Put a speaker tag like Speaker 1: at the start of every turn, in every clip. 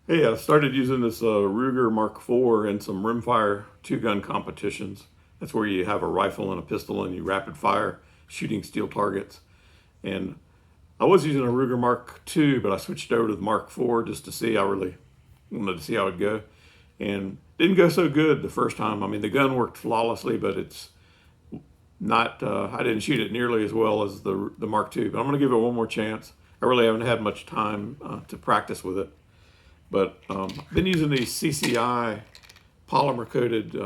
Speaker 1: Hey, I started using this Ruger Mark IV in some rimfire two-gun competitions. That's where you have a rifle and a pistol and you rapid fire shooting steel targets. And I was using a Ruger Mark II, but I switched over to the Mark IV just to see. I really wanted to see how it'd go, and didn't go so good the first time. I mean, the gun worked flawlessly, but it's not. I didn't shoot it nearly as well as the Mark II. But I'm going to give it one more chance. I really haven't had much time to practice with it. But I've been using these CCI polymer coated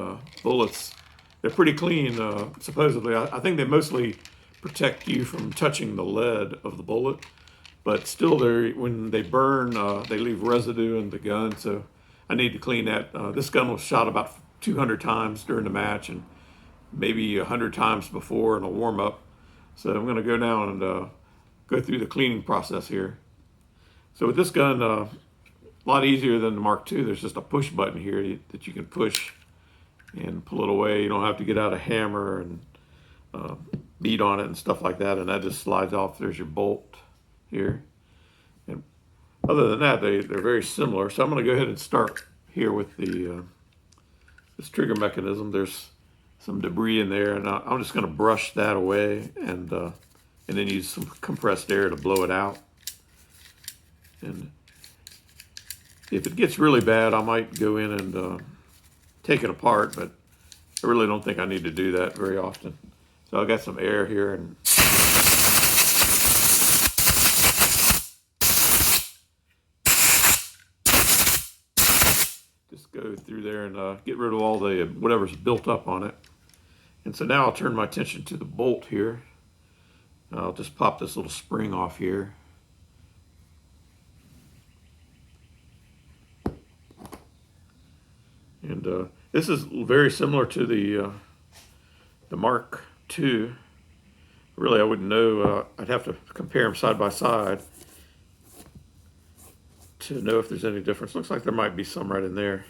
Speaker 1: bullets. They're pretty clean, supposedly. I think they mostly protect you from touching the lead of the bullet, but still, when they burn, they leave residue in the gun. So I need to clean that. This gun was shot about 200 times during the match, and maybe 100 times before in a warm up. So I'm going to go now and go through the cleaning process here. So with this gun, a lot easier than the Mark II. There's just a push button here that you can push and pull it away. You don't have to get out a hammer and beat on it and stuff like that, and that just slides off. There's your bolt here. And other than that, they're very similar. So I'm going to go ahead and start here with this trigger mechanism. There's some debris in there, and I'm just going to brush that away and then use some compressed air to blow it out. And if it gets really bad, I might go in and take it apart, but I really don't think I need to do that very often. So I got some air here, and just go through there and get rid of all the whatever's built up on it. And so now I'll turn my attention to the bolt here. I'll just pop this little spring off here. And this is very similar to the Mark II. Really, I wouldn't know. I'd have to compare them side by side to know if there's any difference. Looks like there might be some right in there.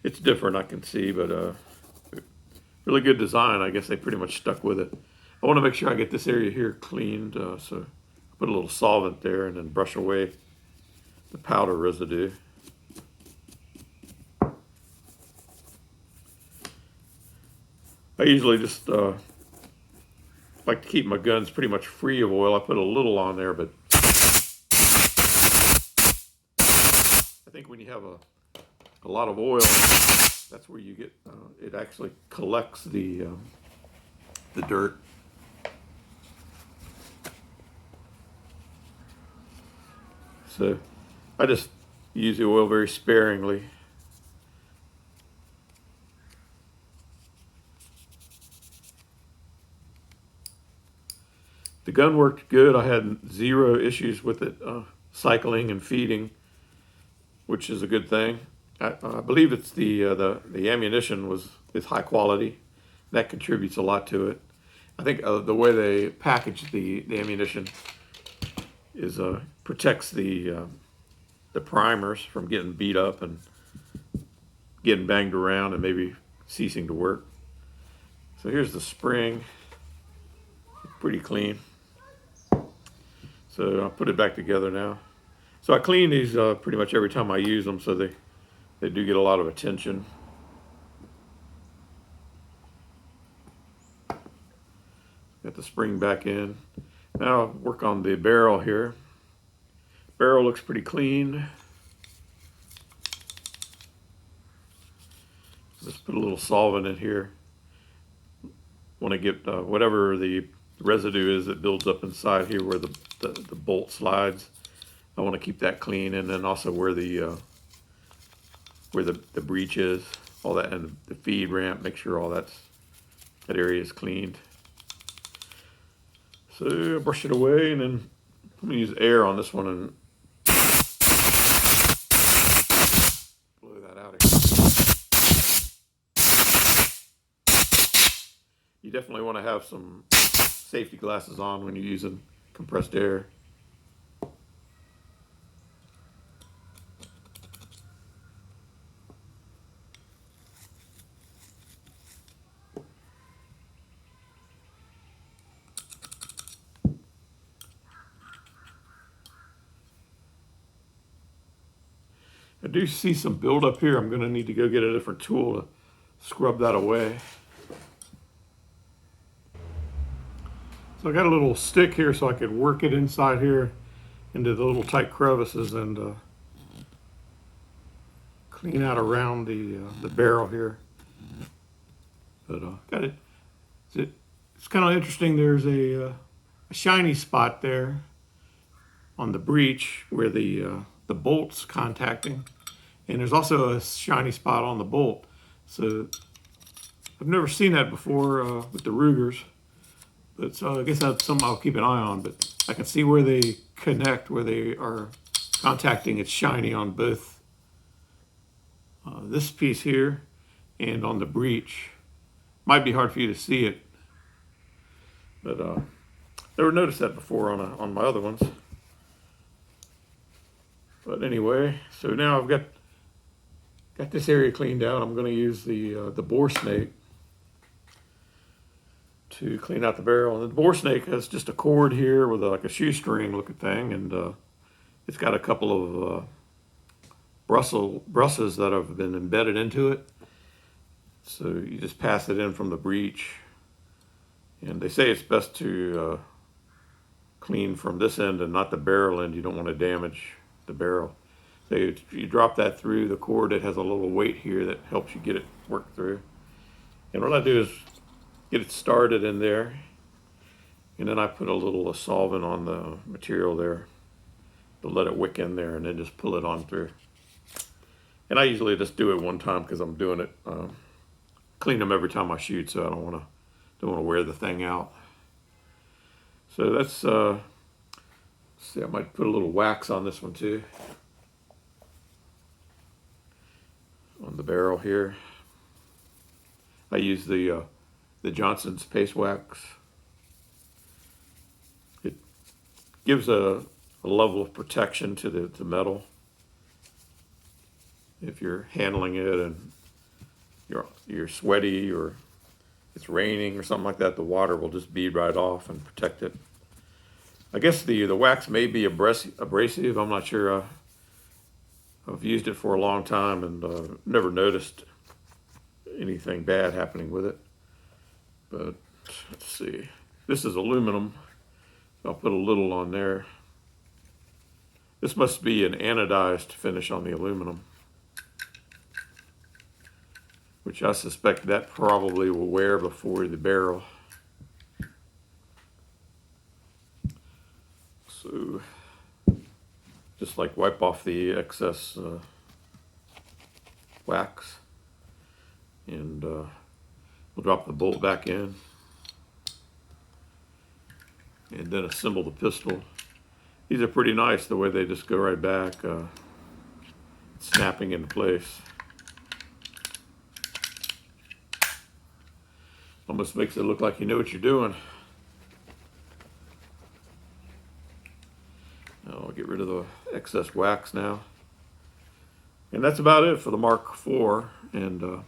Speaker 1: It's different, I can see, but really good design. I guess they pretty much stuck with it. I want to make sure I get this area here cleaned, so put a little solvent there and then brush away the powder residue. I usually just like to keep my guns pretty much free of oil. I put a little on there, but I think when you have a lot of oil, that's where you get it actually collects the dirt. So I just use the oil very sparingly. The gun worked good. I had zero issues with it cycling and feeding, which is a good thing. I believe it's the ammunition is high quality. That contributes a lot to it. I think the way they package the ammunition is protects the primers from getting beat up and getting banged around and maybe ceasing to work. So here's the spring, pretty clean. So I'll put it back together now. So I clean these pretty much every time I use them, so they do get a lot of attention. Got the spring back in. Now I'll work on the barrel here. Barrel looks pretty clean. Just put a little solvent in here. Want to get whatever the residue is that builds up inside here where the bolt slides. I want to keep that clean, and then also where the breech is, all that, and the feed ramp. Make sure all that area is cleaned. So brush it away, and then I'm gonna use air on this one and blow that out again. You definitely want to have some safety glasses on when you're using compressed air. I do see some buildup here. I'm going to need to go get a different tool to scrub that away. So I got a little stick here so I could work it inside here into the little tight crevices and clean out around the barrel here. But got it. It's kind of interesting. There's a shiny spot there on the breech where the bolt's contacting, and there's also a shiny spot on the bolt. So I've never seen that before with the Rugers, but so I guess that's something I'll keep an eye on. But I can see where they connect, where they are contacting. It's shiny on both this piece here and on the breech. Might be hard for you to see it, but never noticed that before on my other ones. But anyway, so now I've got this area cleaned out. I'm going to use the bore snake to clean out the barrel. And the bore snake has just a cord here with like a shoestring looking thing, and it's got a couple of brushes that have been embedded into it. So you just pass it in from the breech, and they say it's best to clean from this end and not the barrel end. You don't want to damage the barrel. So you drop that through the cord. It has a little weight here that helps you get it worked through. And what I do is get it started in there, and then I put a little solvent on the material there to let it wick in there, and then just pull it on through. And I usually just do it one time because I'm doing it, clean them every time I shoot, so I don't want to wear the thing out. So that's see, I might put a little wax on this one too, on the barrel here. I use the Johnson's paste wax. It gives a level of protection to the metal. If you're handling it and you're sweaty or it's raining or something like that, the water will just bead right off and protect it. I guess the wax may be abrasive. I'm not sure. I've used it for a long time and never noticed anything bad happening with it. But let's see. This is aluminum. So I'll put a little on there. This must be an anodized finish on the aluminum, which I suspect that probably will wear before the barrel. So just like wipe off the excess wax, and we'll drop the bolt back in, and then assemble the pistol. These are pretty nice the way they just go right back, snapping into place. Almost makes it look like you know what you're doing. I'll get rid of the excess wax now. And that's about it for the Mark IV. And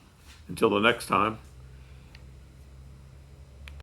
Speaker 1: until the next time.